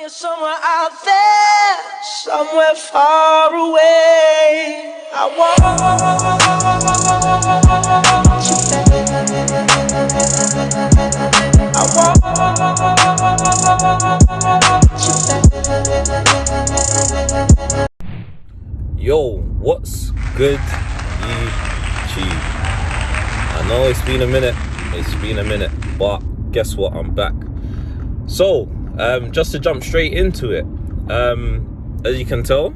You're somewhere out there, somewhere far away. I want you back. I want you back. Yo, what's good, YouTube? I know it's been a minute, but guess what? I'm back. So, just to jump straight into it, as you can tell,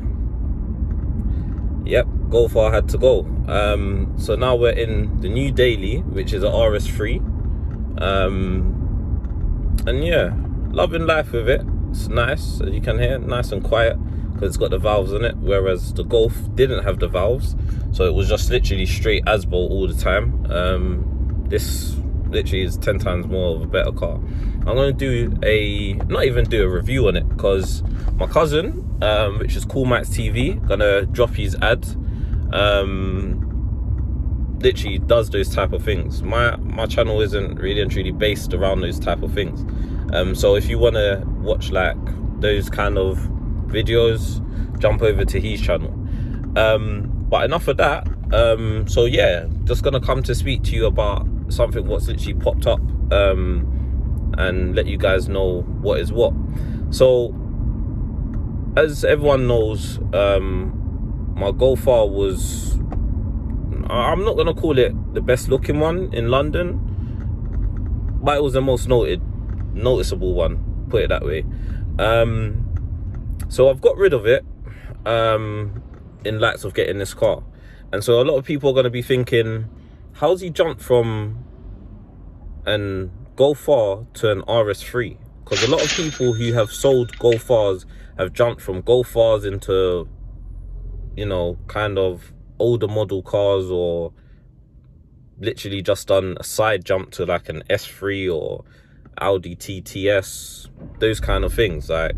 yep, Go Far had to go. So now we're in the new daily, which is a RS3. And yeah, loving life with it. It's nice, as you can hear, nice and quiet, because it's got the valves in it, whereas the Golf didn't have the valves, so it was just literally straight Asbo all the time. This literally is 10 times more of a better car. I'm going to not even do a review on it, because my cousin, which is Cool Max TV, gonna drop his ad, literally does those type of things. My channel isn't really and truly based around those type of things. So if you want to watch like those kind of videos, jump over to his channel. But enough of that. So yeah, just gonna come to speak to you about something what's literally popped up, and let you guys know what is what. So as everyone knows, my Go Far was, I'm not gonna call it the best looking one in London, but it was the most noticeable one, put it that way. So I've got rid of it in lights of getting this car. And so a lot of people are going to be thinking, how's he jumped from an Go Far to an RS3? Because a lot of people who have sold Go Fars have jumped from Go Fars into, you know, kind of older model cars, or literally just done a side jump to like an S3 or Audi TTS, those kind of things. Like,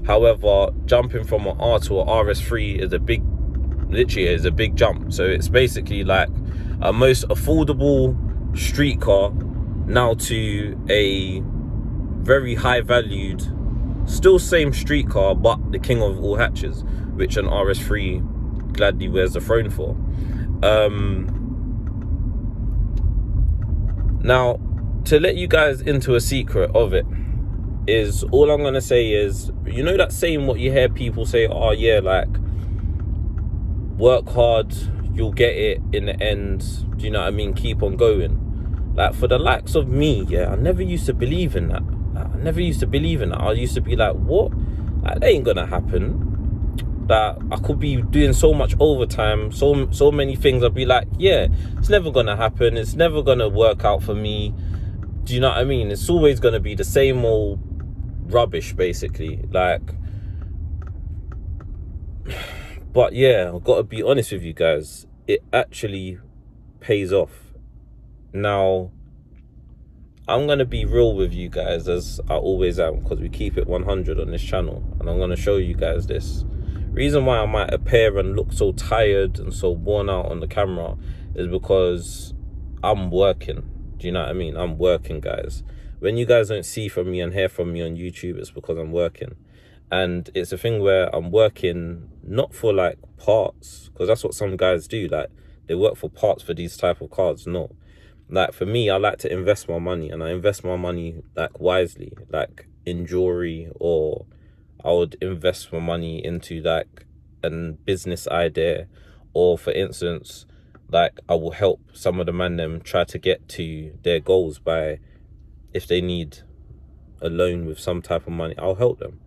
however, jumping from an R to an RS3 is a big jump. So it's basically like a most affordable street car now to a very high valued, still same street car, but the king of all hatches, which an RS3 gladly wears the throne for. Now, to let you guys into a secret of it, is all I'm gonna say is, you know that saying what you hear people say, oh yeah, like, work hard, you'll get it in the end, do you know what I mean, keep on going. Like, for the likes of me, yeah, I never used to believe in that. I used to be like, what? Like, that ain't gonna happen. That I could be doing so much overtime, so many things, I'd be like, yeah, it's never gonna happen, it's never gonna work out for me. Do you know what I mean? It's always gonna be the same old rubbish, basically. Like, but yeah, I've got to be honest with you guys, it actually pays off. Now, I'm gonna be real with you guys, as I always am, because we keep it 100 on this channel, and I'm gonna show you guys this. Reason why I might appear and look so tired and so worn out on the camera is because I'm working. Do you know what I mean? I'm working, guys. When you guys don't see from me and hear from me on YouTube, it's because I'm working. And it's a thing where I'm working not for like parts, because that's what some guys do. Like, they work for parts for these type of cars. No. Like, for me, I like to invest my money, and I invest my money like wisely, like in jewelry, or I would invest my money into like a business idea, or for instance, like, I will help some of the man them try to get to their goals by, if they need a loan with some type of money, I'll help them,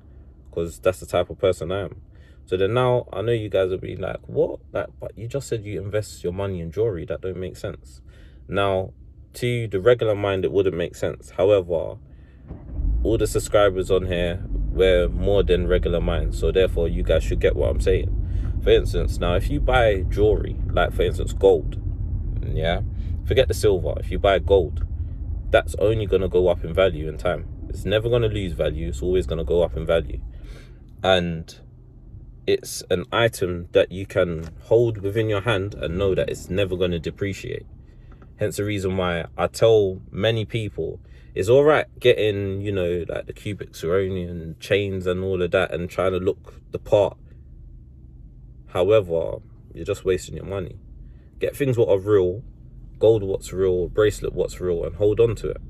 because that's the type of person I am. So then now, I know you guys will be like, what? Like, but you just said you invest your money in jewelry. That don't make sense. Now, to the regular mind, it wouldn't make sense. However, all the subscribers on here, we're more than regular minds, so therefore you guys should get what I'm saying. For instance, now, if you buy jewelry, like for instance gold, yeah, forget the silver, if you buy gold, that's only going to go up in value in time. It's never going to lose value, it's always going to go up in value. And it's an item that you can hold within your hand and know that it's never going to depreciate. Hence the reason why I tell many people, It's all right getting, you know, like the cubic zirconium chains and all of that and trying to look the part. However, you're just wasting your money. Get things what are real, gold what's real, bracelet what's real, and hold on to it.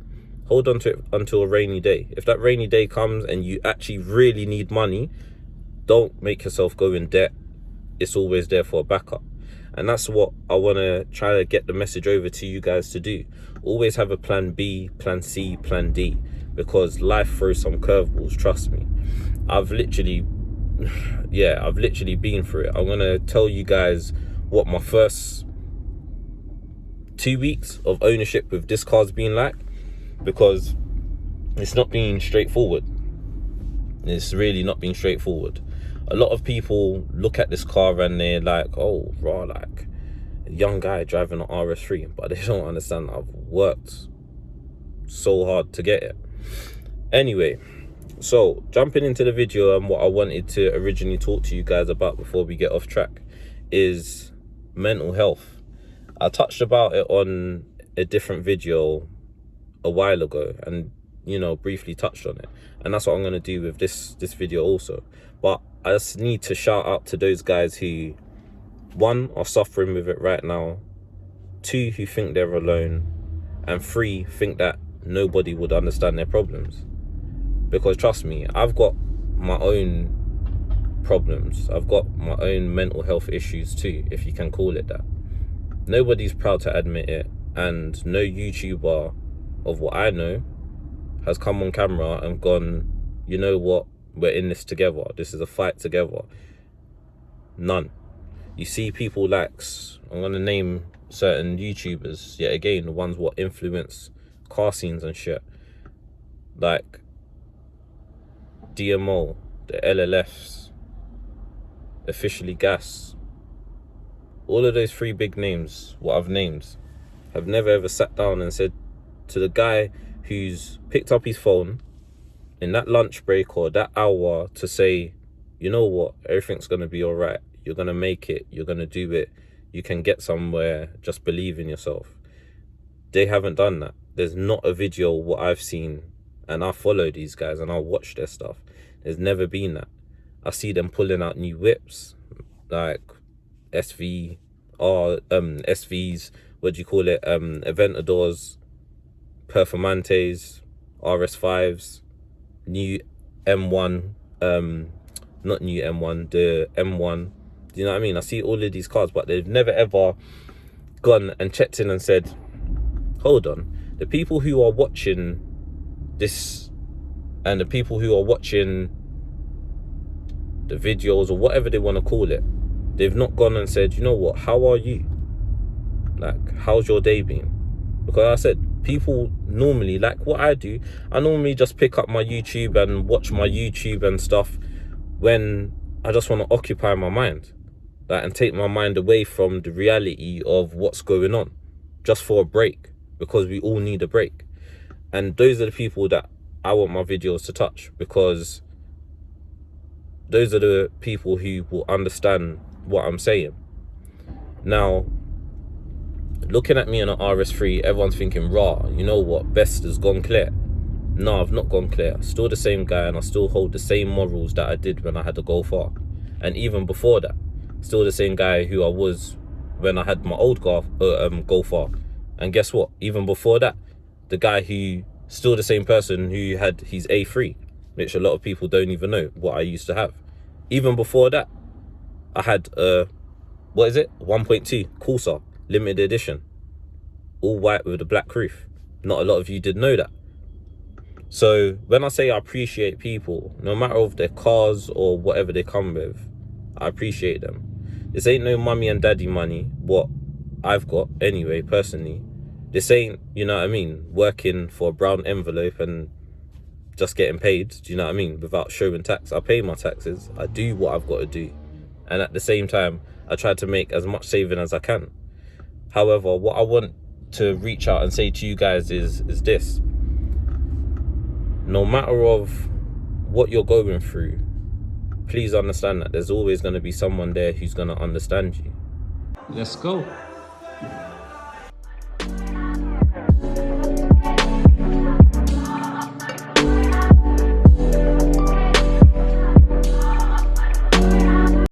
Hold on to it until a rainy day. If that rainy day comes and you actually really need money, don't make yourself go in debt. It's always there for a backup. And that's what I want to try to get the message over to you guys to do. Always have a plan B, plan C, plan D, because life throws some curveballs, trust me. I've literally been through it. I'm going to tell you guys what my first 2 weeks of ownership with this car's been like, because it's not been straightforward. It's really not been straightforward. A lot of people look at this car and they're like, oh, raw, like a young guy driving an RS3, but they don't understand I've worked so hard to get it. Anyway, so jumping into the video, and what I wanted to originally talk to you guys about before we get off track is mental health. I touched about it on a different video a while ago and, you know, briefly touched on it, and that's what I'm going to do with this video also. But I just need to shout out to those guys who, one, are suffering with it right now, two, who think they're alone, and three, think that nobody would understand their problems. Because trust me, I've got my own problems. I've got my own mental health issues too, if you can call it that. Nobody's proud to admit it, and no YouTuber of what I know has come on camera and gone, you know what, we're in this together, this is a fight together. None. You see people like, I'm going to name certain YouTubers yet again, the ones what influence car scenes and shit, like DMO, the LLFs, Officially Gas. All of those three big names, what I've named, have never ever sat down and said to the guy who's picked up his phone in that lunch break or that hour to say, you know what, everything's going to be all right. You're going to make it. You're going to do it. You can get somewhere. Just believe in yourself. They haven't done that. There's not a video what I've seen, and I follow these guys and I watch their stuff. There's never been that. I see them pulling out new whips, like SVs, what do you call it, Aventadors, Performantes, RS5s, new M1, not new M1, the M1. Do you know what I mean? I see all of these cars, but they've never ever gone and checked in and said, hold on, the people who are watching this and the people who are watching the videos or whatever they want to call it, they've not gone and said, you know what, how are you? Like, how's your day been? Because I said, people normally, like what I do, I normally just pick up my YouTube and watch my YouTube and stuff when I just want to occupy my mind, like, and take my mind away from the reality of what's going on, just for a break, because we all need a break. And those are the people that I want my videos to touch, because those are the people who will understand what I'm saying. Now, looking at me on an RS3, everyone's thinking, rah, you know what, best has gone clear. No, I've not gone clear. Still the same guy, and I still hold the same morals that I did when I had the Golf R. And even before that, still the same guy who I was when I had my old Golf R. And guess what? Even before that, the guy who, still the same person who had his A3, which a lot of people don't even know what I used to have. Even before that, I had, 1.2 Corsa, limited edition, all white with a black roof. Not a lot of you did know that. So when I say I appreciate people, no matter of their cars or whatever they come with, I appreciate them. This ain't no mummy and daddy money, what I've got anyway, personally. This ain't, you know what I mean, working for a brown envelope and just getting paid, do you know what I mean, without showing tax. I pay my taxes, I do what I've got to do, and at the same time I try to make as much saving as I can. However, what I want to reach out and say to you guys is this: no matter of what you're going through, please understand that there's always going to be someone there who's going to understand you. Let's go.